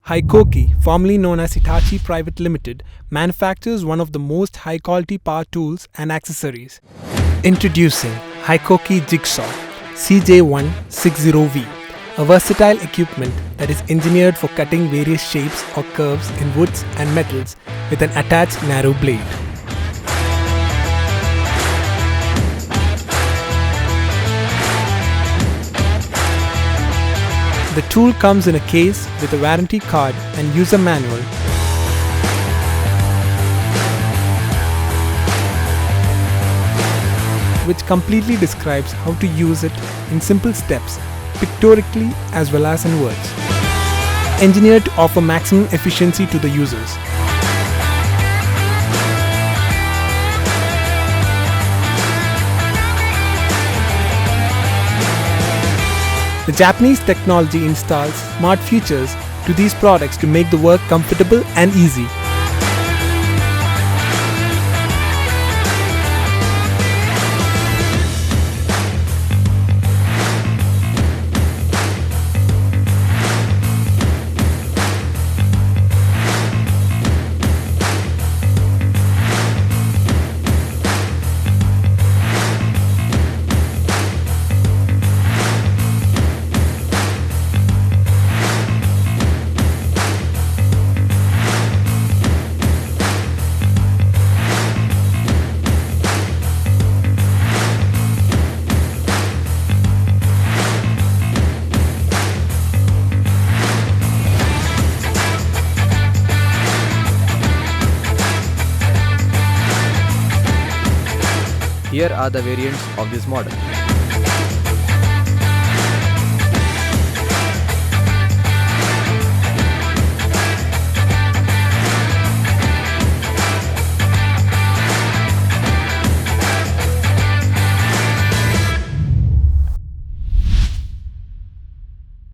HiKOKI, formerly known as Hitachi Private Limited, manufactures one of the most high-quality power tools and accessories. Introducing HiKOKI Jigsaw CJ160V, a versatile equipment that is engineered for cutting various shapes or curves in woods and metals with an attached narrow blade. The tool comes in a case with a warranty card and user manual, which completely describes how to use it in simple steps, pictorially as well as in words. Engineered to offer maximum efficiency to the users. The Japanese technology installs smart features to these products to make the work comfortable and easy. Here are the variants of this model.